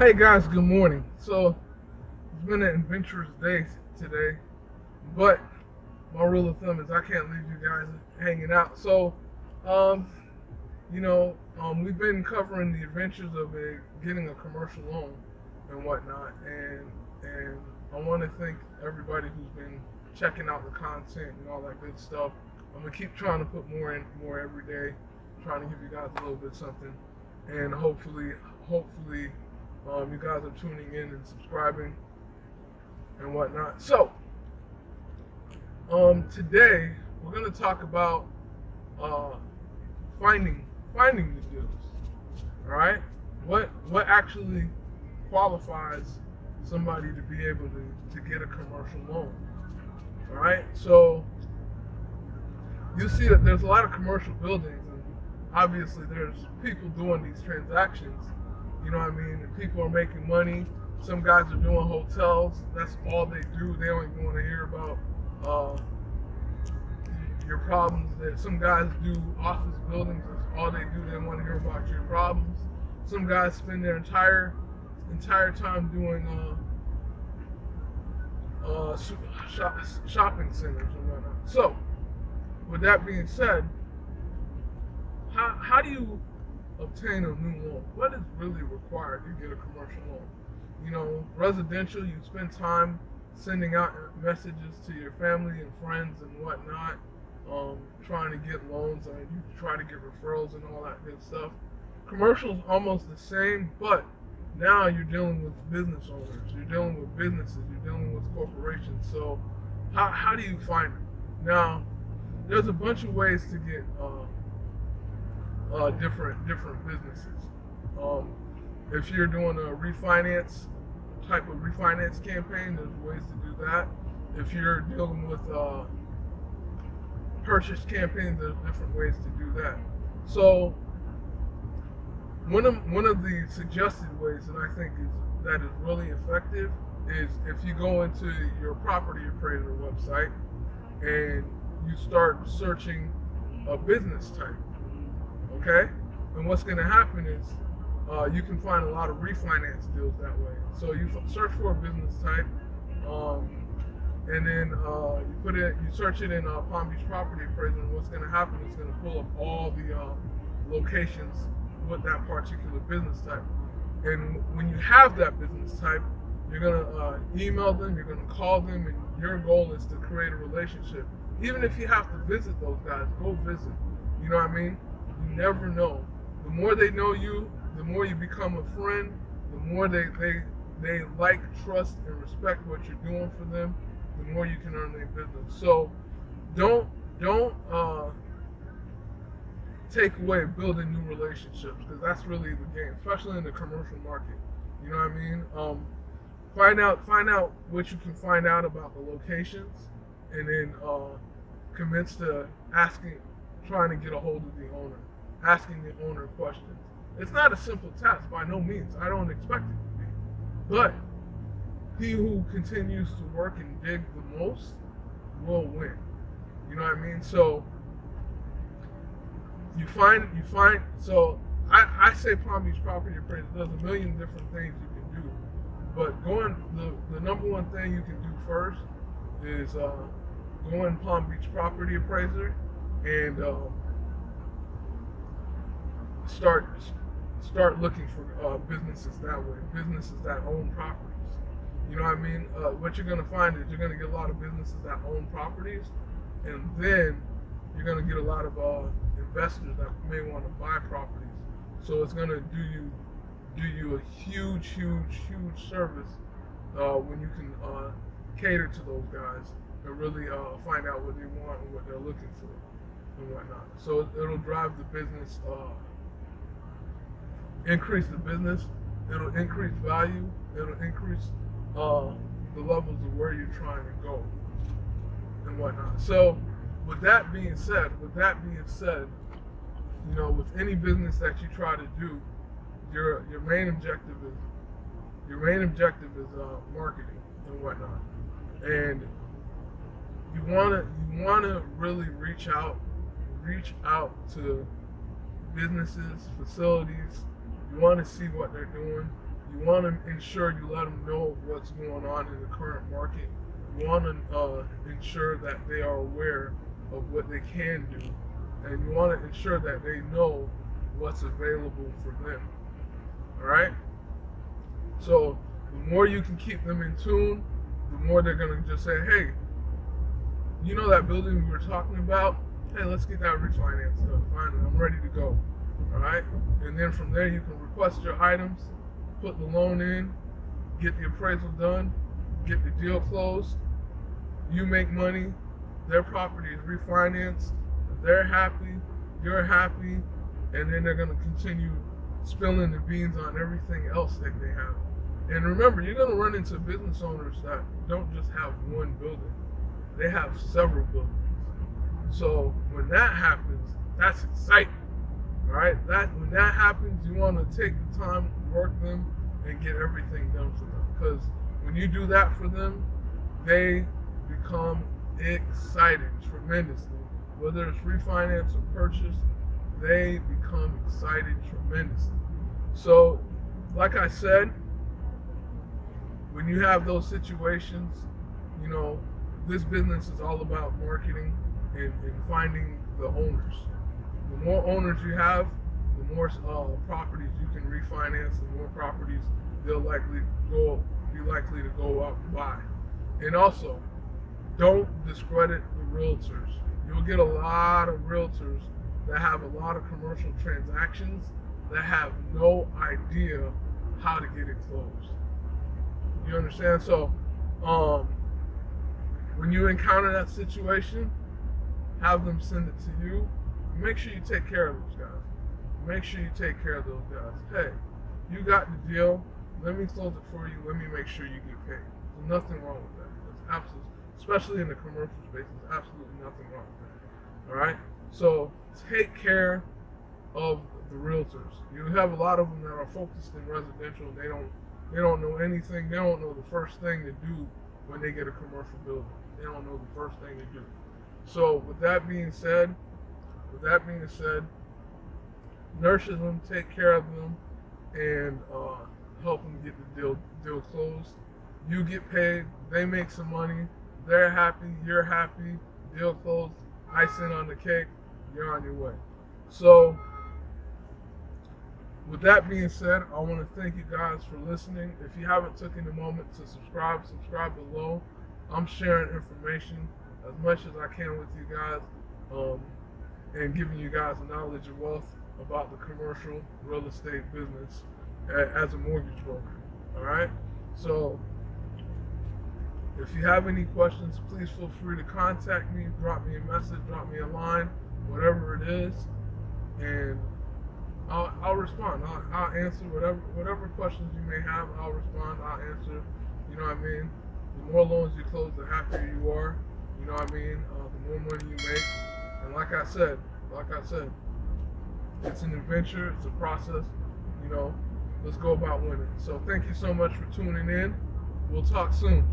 Hey guys, good morning. So it's been an adventurous day today, but my rule of thumb is I can't leave you guys hanging out. So, um, we've been covering the adventures of getting a commercial loan and whatnot, and I want to thank everybody who's been checking out the content and all that good stuff. I'm gonna keep trying to put more every day, trying to give you guys a little bit something, and hopefully, you guys are tuning in and subscribing and whatnot. So, today we're gonna talk about uh, finding the deals. All right, what actually qualifies somebody to be able to get a commercial loan? All right, so you see that there's a lot of commercial buildings, and obviously there's people doing these transactions. You know what I mean? And people are making money. Some guys are doing hotels. That's all they do. They don't even want to hear about your problems. That some guys do office buildings. That's all they do. They don't want to hear about your problems. Some guys spend their entire time doing shopping centers and whatnot. So, with that being said, how do you obtain a new loan? What is really required to get a commercial loan? Residential, you spend time sending out messages to your family and friends and whatnot, trying to get loans, and you try to get referrals and all that good stuff. Commercial is almost the same, but now you're dealing with business owners, you're dealing with businesses, you're dealing with corporations. So how do you find it? Now, there's a bunch of ways to get different businesses. If you're doing a type of refinance campaign, there's ways to do that. If you're dealing with purchase campaigns, there's different ways to do that. So one of the suggested ways that I think is really effective is if you go into your property appraiser website and you start searching a business type. Okay? And what's going to happen is you can find a lot of refinance deals that way. So you search for a business type, and then you search it in Palm Beach Property Appraiser, and what's going to happen is it's going to pull up all the locations with that particular business type. And when you have that business type, you're going to email them, you're going to call them, and your goal is to create a relationship. Even if you have to visit those guys, go visit. You know what I mean? You never know. The more they know you, the more you become a friend, the more they like, trust, and respect what you're doing for them, the more you can earn their business. So don't take away building new relationships, because that's really the game, especially in the commercial market. You know what I mean? Find out what you can find out about the locations, and then commence to trying to get a hold of the owner, asking the owner questions. It's not a simple task by no means. I don't expect it to be. But he who continues to work and dig the most will win. You know what I mean? So so I say Palm Beach Property Appraiser does a million different things you can do. But the number one thing you can do first is go in Palm Beach Property Appraiser and start looking for businesses that way, businesses that own properties. You know what I mean? What you're going to find is you're going to get a lot of businesses that own properties, and then you're going to get a lot of investors that may want to buy properties. So it's going to do you a huge service when you can cater to those guys and really find out what they want and what they're looking for and whatnot. So it'll drive the business, increase the business, it'll increase value, it'll increase the levels of where you're trying to go and whatnot. So with that being said, with any business that you try to do, your main objective is marketing and whatnot, and you wanna really reach out to businesses, facilities. You want to see what they're doing. You want to ensure you let them know what's going on in the current market. You want to ensure that they are aware of what they can do, and you want to ensure that they know what's available for them. All right? So the more you can keep them in tune, the more they're going to just say, hey, you know that building we were talking about? Hey, let's get that refinance done. Finally, I'm ready to go. All right? And then from there, you can request your items, put the loan in, get the appraisal done, get the deal closed. You make money, their property is refinanced, they're happy, you're happy, and then they're going to continue spilling the beans on everything else that they have. And remember, you're going to run into business owners that don't just have one building. They have several buildings. So when that happens, that's exciting. All right? When that happens, you want to take the time to work them and get everything done for them. Because when you do that for them, they become excited tremendously. Whether it's refinance or purchase, they become excited tremendously. So, like I said, when you have those situations, you know, this business is all about marketing and finding the owners. The more owners you have, the more properties you can refinance, the more properties they'll be likely to go out and buy. And also, don't discredit the realtors. You'll get a lot of realtors that have a lot of commercial transactions that have no idea how to get it closed. You understand? So, when you encounter that situation, have them send it to you. Make sure you take care of those guys. Make sure you take care of those guys. Hey, you got the deal. Let me close it for you. Let me make sure you get paid. There's nothing wrong with that. There's absolutely, especially in the commercial space, there's absolutely nothing wrong with that. All right? So take care of the realtors. You have a lot of them that are focused in residential. They don't know anything. They don't know the first thing to do when they get a commercial building. They don't know the first thing to do. So with that being said, nurture them, take care of them, and help them get the deal closed. You get paid, they make some money, they're happy, you're happy, deal closed, icing on the cake, you're on your way. So with that being said, I want to thank you guys for listening. If you haven't taken a moment to subscribe below. I'm sharing information as much as I can with you guys, and giving you guys a knowledge and wealth about the commercial real estate business as a mortgage broker. All right? So if you have any questions, please feel free to contact me, drop me a message, drop me a line, whatever it is, and I'll respond. I'll answer whatever questions you may have. I'll respond. I'll answer. You know what I mean? The more loans you close, the happier you are. You know what I mean? The more money you make. And like I said, it's an adventure. It's a process. You know, let's go about winning. So thank you so much for tuning in. We'll talk soon.